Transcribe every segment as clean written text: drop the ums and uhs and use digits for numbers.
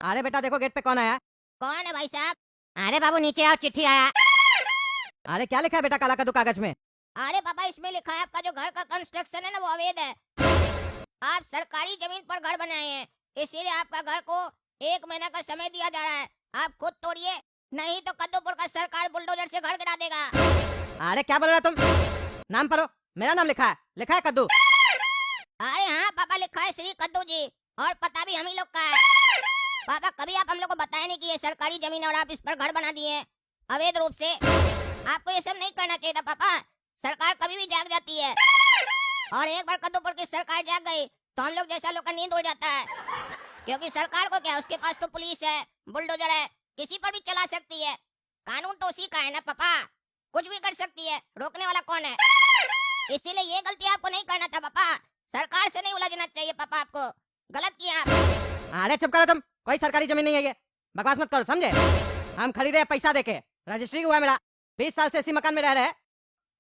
अरे बेटा देखो गेट पे कौन आया। कौन है भाई साहब? अरे बाबू नीचे आओ, चिट्ठी आया। अरे क्या लिखा है बेटा काला कद्दू कागज में? अरे पापा इसमें लिखा है आपका जो घर का कंस्ट्रक्शन है ना वो अवैध है। आप सरकारी जमीन पर घर बनाए हैं, इसीलिए आपका घर को 1 महीना का समय दिया जा रहा है। आप खुद तोड़िए, नहीं तो कद्दूपुर का सरकार बुलडोजर से घर गिरा देगा। अरे क्या बोल रहे हो तुम? नाम पढ़ो, मेरा नाम लिखा है कद्दू। अरे हाँ पापा, लिखा है श्री कद्दू जी, और पता भी हम ही लोग का है। पापा कभी आप हम लोग को बताया नहीं कि ये सरकारी जमीन है और आप इस पर घर बना दिए हैं अवैध रूप से। आपको ये सब नहीं करना चाहिए था पापा। सरकार कभी भी जाग जाती है, और एक बार कद्दूपुर की सरकार जाग गई तो हम लोग जैसा लोग का नींद उड़ जाता है। क्योंकि सरकार को क्या, उसके पास तो पुलिस है, बुलडोजर है, किसी पर भी चला सकती है। कानून तो उसी का है ना पापा, कुछ भी कर सकती है, रोकने वाला कौन है? इसीलिए ये गलती आपको नहीं करना था पापा। सरकार से नहीं उलझना चाहिए पापा, आपको गलत किया आप। अरे चुप करो तुम, कोई सरकारी जमीन नहीं है ये, बकवास मत करो समझे। हम खरीदे हैं पैसा देके, रजिस्ट्री हुआ है मेरा, 20 साल से इसी मकान में रह रहे हैं।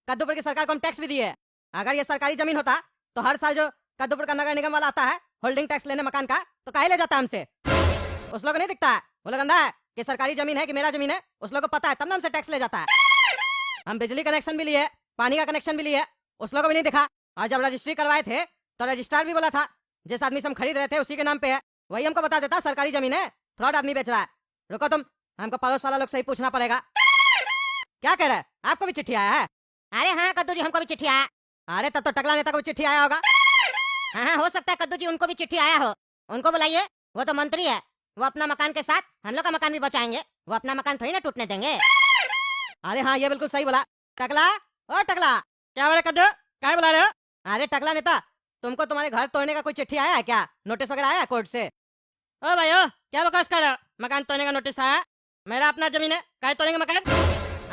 कद्दूपुर की सरकार को हम टैक्स भी दिए है। अगर ये सरकारी जमीन होता तो हर साल जो कद्दूपुर का नगर निगम वाला आता है होल्डिंग टैक्स लेने मकान का, तो काहे ले जाता है हमसे? उस लोग को नहीं दिखता है, वो लोग अंधा है कि सरकारी जमीन है कि मेरा जमीन है, उस लोग को पता है तब ना हमसे टैक्स ले जाता है। हम बिजली कनेक्शन भी लिए, पानी का कनेक्शन भी लिए, उस लोग को भी नहीं दिखा। और जब रजिस्ट्री करवाए थे तो रजिस्ट्रार भी बोला था जिस आदमी से हम खरीद रहे थे उसी के नाम पे है, वही हमको बता देता सरकारी जमीन है, फ्रॉड आदमी बेच रहा है। रुको तुम, हमको पड़ोस वाला लोग से ही पूछना पड़ेगा। क्या कह रहे हैं, आपको भी चिट्ठी आया है? अरे हाँ कद्दू जी, हमको भी चिट्ठी आया। अरे तब तो टकला नेता को भी चिट्ठी आया होगा। हाँ हाँ, हो सकता है कद्दू जी उनको भी चिट्ठी आया हो। उनको बुलाइए, वो तो मंत्री है, वो अपना मकान के साथ हम लोग का मकान भी बचाएंगे। वो अपना मकान थोड़ी ना टूटने देंगे। अरे हाँ ये बिल्कुल सही बोला। टकला, ओ टकला, क्या बोले कद्दू, क्या बुला रहे हो? अरे टकला नेता, तुमको तुम्हारे घर तोड़ने का कोई चिट्ठी आया है क्या? नोटिस वगैरह आया है कोर्ट से? ओ भाई ओ, क्या बकवास कर रहे हो? मकान तोड़ने का नोटिस आया? मेरा अपना जमीन है, काहे तोड़ेंगे मकान?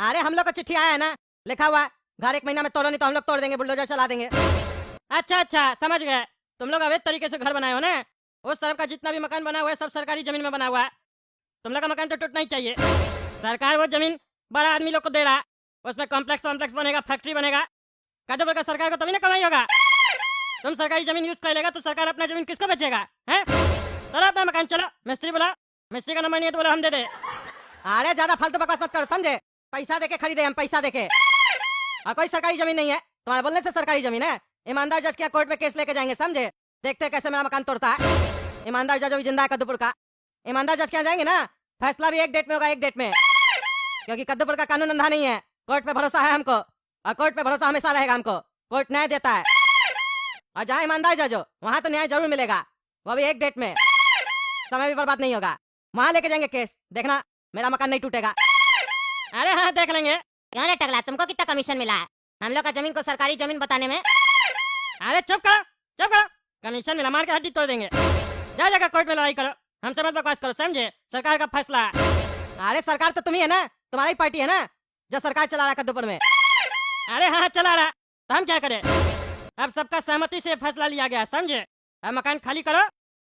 अरे हम लोग का चिट्ठी आया है ना, लिखा हुआ है घर 1 महीना में तोड़ो नहीं तो हम लोग तोड़ देंगे, बुलडोजर चला देंगे। अच्छा अच्छा, समझ गए। तुम लोग अवैध तरीके से घर बनाए हो ना। उस तरफ का जितना भी मकान बना हुआ है सब सरकारी जमीन में बना हुआ है। तुम लोग का मकान तो टूटना ही चाहिए। सरकार वो जमीन बड़ा आदमी लोग को दे रहा है, उसमें कॉम्प्लेक्स वॉम्प्लेक्स बनेगा, फैक्ट्री बनेगा। कद्दूपुर का सरकार को तभी ना कमाई होगा। तुम सरकारी जमीन यूज कर लेगा तो सरकार अपना जमीन किसको बेचेगा? हैं? चलो अपना मकान चलो, मिस्त्री बुलाओ। मिस्त्री का नंबर नहीं है तो बोलो हम दे दे। अरे ज्यादा फालतू बकवास मत कर समझे, पैसा देके खरीदे हम, पैसा देके। और कोई सरकारी जमीन नहीं है, तुम्हारे बोलने से सरकारी जमीन है। ईमानदार जज क्या कोर्ट में केस लेके जाएंगे समझे, देखते हैं कैसे मेरा मकान तोड़ता है। ईमानदार जज अभी जिंदा है कद्दूपुर का। ईमानदार जज क्या जाएंगे ना, फैसला भी एक डेट में होगा, एक डेट में। क्योंकि कद्दूपुर का कानून अंधा नहीं है, कोर्ट पे भरोसा है हमको, और कोर्ट पे भरोसा हमेशा रहेगा हमको। कोर्ट न्याय देता है, और जहाँ ईमानदार जज हो वहाँ तो न्याय जरूर मिलेगा, वो भी एक डेट में। समय भी बर्बाद नहीं होगा, वहाँ लेके जाएंगे केस, देखना मेरा मकान नहीं टूटेगा। अरे हाँ देख लेंगे। क्यों रे टकला, तुमको कितना कमीशन मिला है हम लोग का जमीन को सरकारी जमीन बताने में? अरे चुप करो, चुप करो। कमीशन मिला मार के हड्डी तोड़ देंगे। जा जाकर कोर्ट में लड़ाई करो, हमसे मत बकवास करो समझे, सरकार का फैसला है। अरे सरकार तो तुम ही है ना, तुम्हारी पार्टी है ना जो सरकार चला रहा है कद्दूपुर में। अरे हाँ चला रहा, तो हम क्या करें? अब सबका सहमति से फैसला लिया गया समझे। अब मकान खाली करो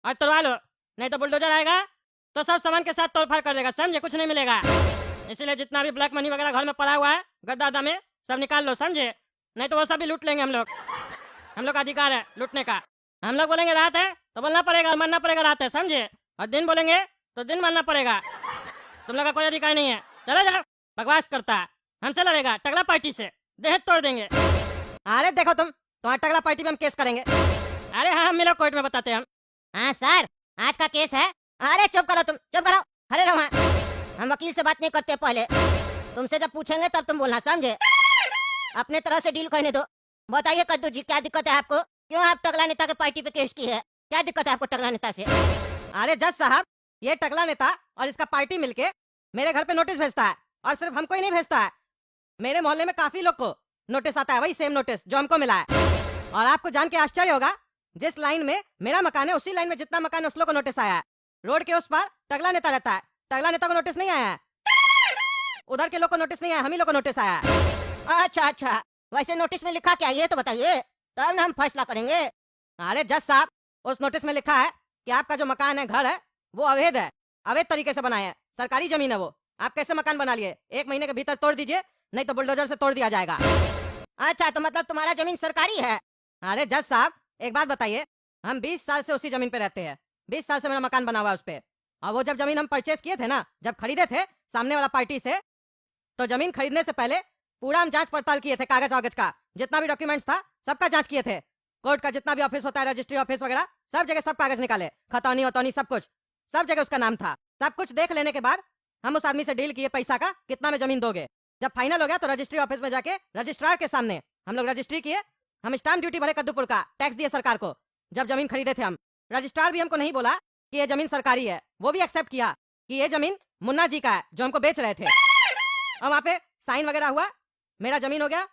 और तोड़वा लो, नहीं तो बुलडोजर आएगा तो सब सामान के साथ तोड़फाड़ कर देगा समझे, कुछ नहीं मिलेगा। इसीलिए जितना भी ब्लैक मनी वगैरह घर में पड़ा हुआ है गद्दा में सब निकाल लो समझे, नहीं तो वो सब भी लूट लेंगे हम लोग। हम लोग का अधिकार है लूटने का। हम लोग बोलेंगे रात है तो बोलना पड़ेगा, मरना पड़ेगा रात है समझे, और दिन बोलेंगे तो दिन मरना पड़ेगा। तुम लोग का कोई अधिकार नहीं है, चलो जाओ। बकवास करता है, हमसे लड़ेगा टकला पार्टी से, देह तोड़ देंगे। अरे देखो तुम, तुम्हारी टकला पार्टी में हम केस करेंगे। अरे हाँ हम मिलो कोर्ट में बताते हैं हम। हाँ सर, आज का केस है। अरे चुप करो तुम, चुप करो, खड़े रहो वहाँ। हम वकील से बात नहीं करते, पहले तुमसे जब पूछेंगे तब तुम बोलना समझे। अपने तरह से डील करने दो। बताइए कद्दू जी, क्या दिक्कत है आपको? क्यों आप टकला नेता के पार्टी पे केस की है? क्या दिक्कत है आपको टकला नेता से? अरे जज साहब, ये टकला नेता और इसका पार्टी मिलके मेरे घर पे नोटिस भेजता है, और सिर्फ हमको ही नहीं भेजता है, मेरे मोहल्ले में काफी लोग को नोटिस आता है, वही सेम नोटिस जो हमको मिला है। और आपको जान के आश्चर्य होगा, जिस लाइन में मेरा मकान है उसी लाइन में जितना मकान है उस लोग को नोटिस आया है। रोड के उस पर टकला नेता रहता है, टकला नेता को नोटिस नहीं आया है। उधर के लोग को नोटिस नहीं आया, हम ही लोग को नोटिस आया है। अच्छा अच्छा, वैसे नोटिस में लिखा क्या ये तो बताइए, तब ना हम फैसला करेंगे। अरे जज साहब, उस नोटिस में लिखा है कि आपका जो मकान है, घर है, वो अवैध है, अवैध तरीके से बनाया है, सरकारी जमीन है वो। आप कैसे मकान बना लिए? 1 महीने के भीतर तोड़ दीजिए, नहीं तो बुलडोजर से तोड़ दिया जाएगा। अच्छा, तो मतलब तुम्हारा जमीन सरकारी है? अरे जज साहब, एक बात बताइए, हम 20 साल से उसी जमीन पे रहते हैं, 20 साल से मेरा मकान बना हुआ है उस पे। और वो जब जमीन हम परचेस किए थे ना, जब खरीदे थे सामने वाला पार्टी से, तो जमीन खरीदने से पहले पूरा हम जांच पड़ताल किए थे, कागज वागज का जितना भी डॉक्यूमेंट्स था सबका जांच किए थे। कोर्ट का जितना भी ऑफिस होता है, रजिस्ट्री ऑफिस वगैरह, सब जगह सब कागज निकाले, खतौनी वतौनी सब कुछ, सब जगह उसका नाम था। सब कुछ देख लेने के बाद हम उस आदमी से डील किए पैसा का, कितना में जमीन दोगे। जब फाइनल हो गया तो रजिस्ट्री ऑफिस में जाके रजिस्ट्रार के सामने हम लोग रजिस्ट्री किए, हम स्टाम्प ड्यूटी भरे कद्दूपुर का, टैक्स दिए सरकार को। जब जमीन खरीदे थे हम, रजिस्ट्रार भी हमको नहीं बोला कि ये जमीन सरकारी है, वो भी एक्सेप्ट किया कि ये जमीन मुन्ना जी का है जो हमको बेच रहे थे। और वहाँ पे साइन वगैरह हुआ, मेरा जमीन हो गया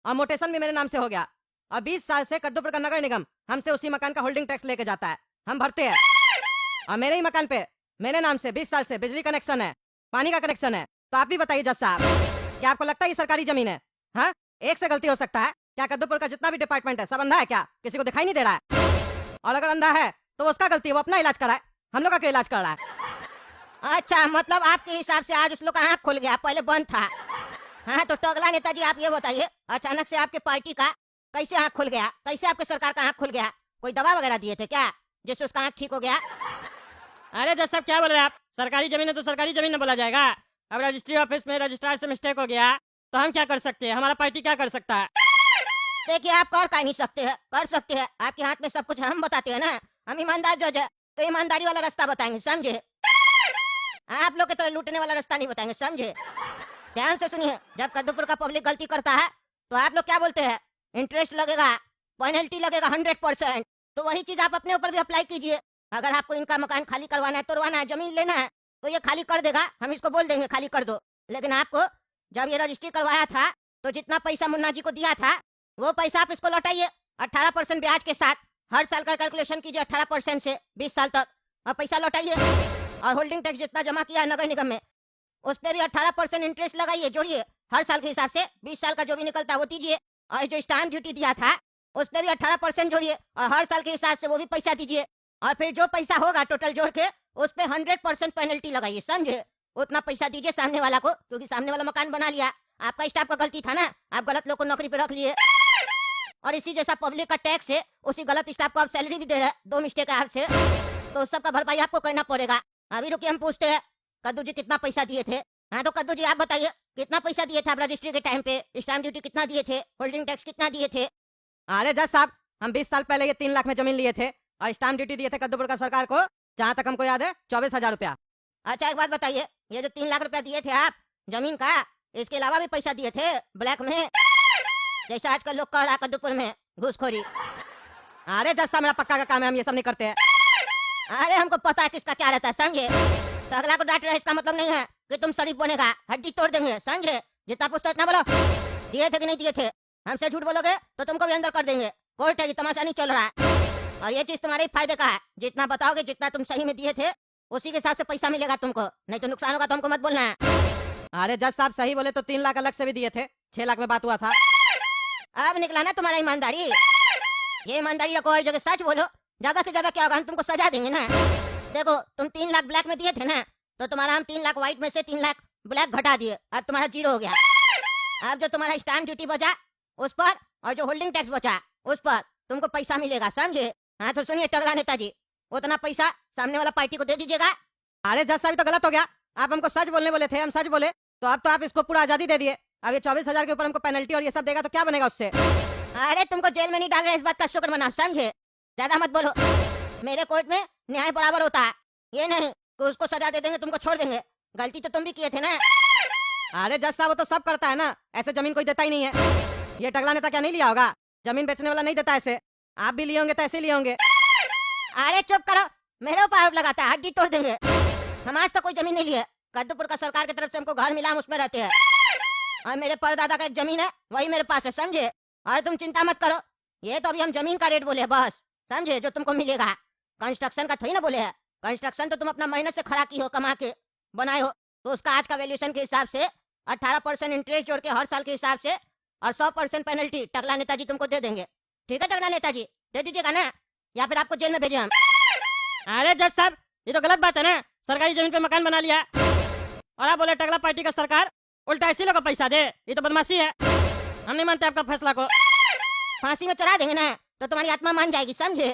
और मोटेशन भी मेरे नाम से हो गया। और 20 साल से कद्दूपुर का नगर निगम हमसे उसी मकान का होल्डिंग टैक्स लेके जाता है, हम भरते हैं। और मेरे ही मकान पे मेरे नाम से 20 साल से बिजली कनेक्शन है, पानी का कनेक्शन है। तो आप भी बताइए जज साहब, क्या आपको लगता है ये सरकारी जमीन है? हाँ, एक से गलती हो सकता है। क्या कद्दूपुर का जितना भी डिपार्टमेंट है सब अंधा है क्या? किसी को दिखाई नहीं दे रहा है? और अगर अंधा है तो उसका गलती है, वो अपना इलाज कराए, हम लोग का क्यों इलाज कर रहा है? अच्छा, मतलब आपके हिसाब से आज उस लोग का आँख खुल गया, पहले बंद था। हाँ तो टगला नेताजी, आप ये बताइए, अचानक से आपके पार्टी का कैसे आँख खुल गया? कैसे आपके सरकार का आँख खुल गया? कोई दवा वगैरह दिए थे क्या जिससे उसका आँख ठीक हो गया? अरे जज साहब क्या बोल रहे हैं आप? सरकारी जमीन है तो सरकारी जमीन न बोला जाएगा? अब रजिस्ट्री ऑफिस में रजिस्ट्रार से मिस्टेक हो गया तो हम क्या कर सकते हैं? हमारा पार्टी क्या कर सकता है? देखिए, आप कर नहीं सकते हैं, कर सकते हैं, आपके हाथ में सब कुछ है, हम बताते हैं ना, हम ईमानदार जज है तो ईमानदारी वाला रास्ता बताएंगे, समझे? आप लोग की तरह लूटने वाला रास्ता नहीं बताएंगे, समझे? ध्यान से सुनिए, जब कद्दूपुर का पब्लिक गलती करता है तो आप लोग क्या बोलते हैं? इंटरेस्ट लगेगा, पेनल्टी लगेगा 100%। तो वही चीज आप अपने ऊपर भी अप्लाई कीजिए। अगर आपको इनका मकान खाली करवाना है, तोड़वाना है, जमीन लेना है तो ये खाली कर देगा, हम इसको बोल देंगे खाली कर दो। लेकिन आपको जब ये रजिस्ट्री करवाया था तो जितना पैसा मुन्ना जी को दिया था वो पैसा आप इसको लौटाइए 18% ब्याज के साथ। हर साल का कैलकुलेशन कीजिए 18% से 20 साल तक, और पैसा लौटाइए। और होल्डिंग टैक्स जितना जमा किया है नगर निगम में उस पर भी 18% इंटरेस्ट लगाइए, जोड़िए हर साल के हिसाब से 20 साल का जो भी निकलता है वो दीजिए। और जो स्टाम्प ड्यूटी दिया था उस पर भी 18% जोड़िए और हर साल के हिसाब से वो भी पैसा दीजिए। और फिर जो पैसा होगा टोटल जोड़ के उस पर 100% पेनल्टी लगाइए, समझे? उतना पैसा दीजिए सामने वाला को, क्योंकि सामने वाला मकान बना लिया, आपका स्टाफ का गलती था ना, आप गलत लोग को नौकरी पे रख लिए। और इसी जैसा पब्लिक का टैक्स है, उसी गलत स्टाफ को आप सैलरी भी दे रहे हैं, 2 मिस्टेक है आपसे, तो उस सबका भरपाई आपको करना पड़ेगा। अभी रुकिए, हम पूछते हैं कद्दू जी कितना पैसा दिए थे। हाँ तो कद्दू जी आप बताइए, कितना पैसा दिए थे आप रजिस्ट्री के टाइम पे? स्टाम्प ड्यूटी कितना दिए थे? होल्डिंग टैक्स कितना दिए थे? अरे जज साहब, हम 20 साल पहले ये 3 लाख में जमीन लिए थे और स्टाम्प ड्यूटी दिए थे कद्दूपुर का सरकार को, जहाँ तक हमको याद है 24,000 रुपया। अच्छा, एक बात बताइए, ये जो 3 लाख रुपया दिए थे आप जमीन का, इसके अलावा भी पैसा दिए थे ब्लैक में, जैसा आजकल लोग कर रहा है कद्दूपुर में घूसखोरी? अरे जज साहब, मेरा पक्का का काम है, हम ये सब नहीं करते हैं। अरे हमको पता है किसका क्या रहता है, समझे? तो अगला को डांट रहे इसका मतलब नहीं है कि तुम शरीफ बनेगा, हड्डी तोड़ देंगे, समझे? जितना पूछते इतना बोलो, दिए थे कि नहीं दिए थे। हमसे झूठ बोलोगे तो तुमको भी अंदर कर देंगे, कोर्ट है, तमाशा नहीं चल रहा है। और ये चीज तुम्हारे फायदे का है, जितना बताओगे जितना तुम सही में दिए थे उसी के हिसाब से पैसा मिलेगा तुमको, नहीं तो नुकसान होगा तो हमको मत बोलना है। अरे जज साहब, सही बोले तो 3 लाख अलग से भी दिए थे, 6 लाख में बात हुआ था। अब निकला ना तुम्हारा ईमानदारी। ये ईमानदारी रखो, हर जगह सच बोलो, ज्यादा से ज्यादा क्या होगा, हम तुमको सजा देंगे ना। देखो, तुम 3 लाख ब्लैक में दिए थे ना, तो तुम्हारा हम 3 लाख व्हाइट में से 3 लाख ब्लैक घटा दिए, अब तुम्हारा 0 हो गया। अब जो तुम्हारा स्टाम्प ड्यूटी बचा उस पर और जो होल्डिंग टैक्स बचा उस पर तुमको पैसा मिलेगा, समझे? हाँ तो सुनिए टगला नेताजी, उतना पैसा सामने वाला पार्टी को दे दीजिएगा। अरे जज साहब, तो गलत हो गया, आप हमको सच बोलने बोले थे, हम सच बोले, तो अब तो आप इसको पूरा आजादी दे दिए। अब ये 24,000 के ऊपर हमको पेनल्टी और ये सब देगा तो क्या बनेगा उससे? अरे तुमको जेल में नहीं डाल रहे, इस बात का शुक्र मनाओ, समझे? ज्यादा मत बोलो, मेरे कोर्ट में न्याय बराबर होता है, ये नहीं कि उसको सजा दे देंगे तुमको छोड़ देंगे। गलती तो तुम भी किए थे ना। अरे जज साहब, वो तो सब करता है ना, ऐसे जमीन कोई देता ही नहीं है। ये टगला नेता क्या नहीं लिया होगा? जमीन बेचने वाला नहीं देता ऐसे, आप भी लिए होंगे तो ऐसे लिए होंगे। अरे चुप करो, मेरे ऊपर आरोप लगाता है, हड्डी तोड़ देंगे। हम आज तक कोई जमीन नहीं लिए, कद्दूपुर का सरकार की तरफ से हमको घर मिला, हम उसमें रहते हैं। और मेरे परदादा का एक जमीन है, वही मेरे पास है, समझे? और तुम चिंता मत करो, ये तो अभी हम जमीन का रेट बोले हैं बस, समझे? जो तुमको मिलेगा कंस्ट्रक्शन का थोड़ी ना बोले है। कंस्ट्रक्शन तो तुम अपना मेहनत से खड़ा की हो, कमा के बनाए हो, तो उसका आज का वैल्यूएशन के हिसाब से 18% इंटरेस्ट जोड़ के हर साल के हिसाब से और 100% पेनल्टी टगला नेताजी तुमको दे देंगे। ठीक है टगला नेताजी, दे दीजिएगा ना, या फिर आपको जेल में भेजे हम? अरे जज साहब, ये तो गलत बात है ना, सरकारी जमीन पे मकान बना लिया और आप बोले टगला पार्टी का सरकार उल्टा इसी लोग को पैसा दे, ये तो बदमाशी है। हम नहीं मानते आपका फैसला को। फांसी में चढ़ा देंगे ना तो तुम्हारी आत्मा मान जाएगी, समझे?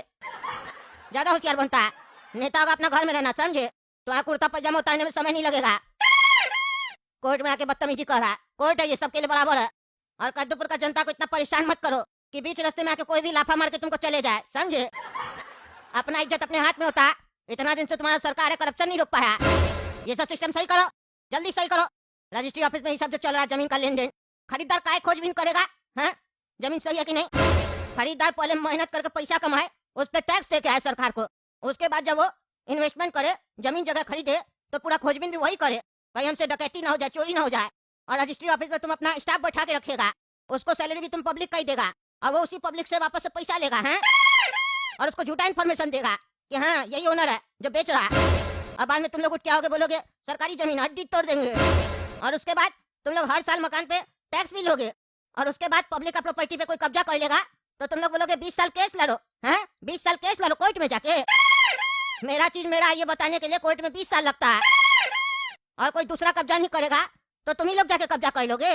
ज्यादा होशियार बनता है, नेता होगा अपना घर में रहना, समझे? तुम्हारा कुर्ता पजामा उतारने में समय नहीं लगेगा। कोर्ट में आके बदतमीजी कर रहा है। कोर्ट है ये, सबके लिए बराबर है। और कद्दूपुर का जनता को इतना परेशान मत करो कि बीच रास्ते में आके कोई भी लाफा मार के तुमको चले जाए, समझे? अपना इज्जत अपने हाथ में होता है। इतना दिन से तुम्हारा सरकार है, करप्शन नहीं रोक पाया। ये सब सिस्टम सही करो, जल्दी सही करो। रजिस्ट्री ऑफिस में ये सब जो चल रहा है, जमीन का लेन देन, खरीदार काय खोजबीन करेगा? हैं? जमीन सही है कि नहीं? खरीदार पहले मेहनत करके पैसा कमाए, उस पर टैक्स दे के आए सरकार को। उसके बाद जब वो इन्वेस्टमेंट करे, जमीन जगह खरीदे, तो पूरा खोजबीन भी वही करे, कहीं हमसे डकैती ना हो जाए, चोरी ना हो जाए। और रजिस्ट्री ऑफिस में तुम अपना स्टाफ बैठा के रखेगा, उसको सैलरी भी तुम पब्लिक का ही देगा, और वो उसी पब्लिक से वापस से पैसा लेगा, हैं? और उसको झूठा इन्फॉर्मेशन देगा कि हाँ यही ओनर है जो बेच रहा है। और बाद में तुम लोग उठ के आओगे, बोलोगे सरकारी जमीन हड्डी तोड़ देंगे। और उसके बाद तुम लोग हर साल मकान पे टैक्स भी लोगे। और उसके बाद पब्लिक का प्रॉपर्टी पे कोई कब्जा कर लेगा तो तुम लोग बोलोगे 20 साल केस लड़ो, हैं? 20 साल केस लड़ो कोर्ट में जाके। मेरा चीज मेरा ये बताने के लिए कोर्ट में 20 साल लगता है। और कोई दूसरा कब्जा नहीं करेगा तो तुम ही लोग जाके कब्जा कर लोगे।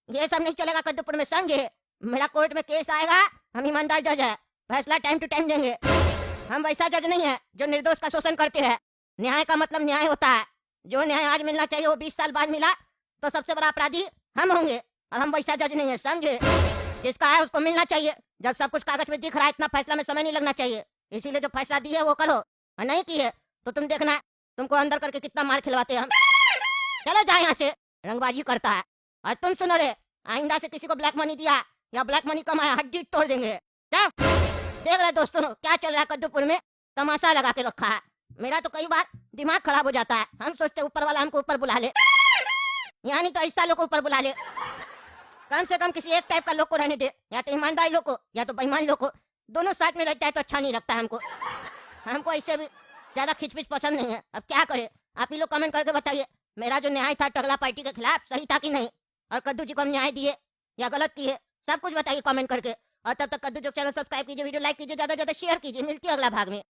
ये सब नहीं चलेगा कद्दूपुर में, समझे? मेरा कोर्ट में केस आएगा, हम ईमानदार जज है, फैसला टाइम टू टाइम देंगे। हम वैसा जज नहीं है जो निर्दोष का शोषण करते हैं। न्याय का मतलब न्याय होता है। जो न्याय आज मिलना चाहिए वो 20 साल बाद मिला तो सबसे बड़ा अपराधी हम होंगे। और हम वैसा जज नहीं है, समझे? जिसका है उसको मिलना चाहिए। जब सब कुछ कागज में दिख रहा है, इतना फैसला में समय नहीं लगना चाहिए। इसीलिए जो फैसला दी है वो करो, और नहीं की है तो तुम देखना तुमको अंदर करके कितना मार खिलवाते हैं हम। चलो जाए यहाँ से, रंगबाजी करता है। और तुम सुनो रे, आइंदा से किसी को ब्लैक मनी दिया या ब्लैक मनी कमाया, हड्डी तोड़ देंगे। क्या देख रहे दोस्तों क्या चल रहा है कद्दूपुर में? तमाशा लगा के रखा है। मेरा तो कई बार दिमाग खराब हो जाता है। हम सोचते ऊपर वाला हमको ऊपर बुला ले, यानी तो ऐसा लोग को ऊपर बुला ले। कम से कम किसी एक टाइप का लोग को रहने दे, या तो ईमानदार लोग को या तो बेईमान लोग को। दोनों साथ में रहता है तो अच्छा नहीं लगता हमको। हमको ऐसे भी ज्यादा खिचपिच पसंद नहीं है। अब क्या करे, आप ही लोग कमेंट करके बताइए मेरा जो न्याय था टगला पार्टी के खिलाफ सही था कि नहीं, और कद्दू जी को हम न्याय दिए या गलत किए, सब कुछ बताइए कमेंट करके। और तब तक कद्दू जो चैनल सब्सक्राइब कीजिए, वीडियो लाइक कीजिए, ज्यादा से ज्यादा शेयर कीजिए। मिलती है अगला भाग में।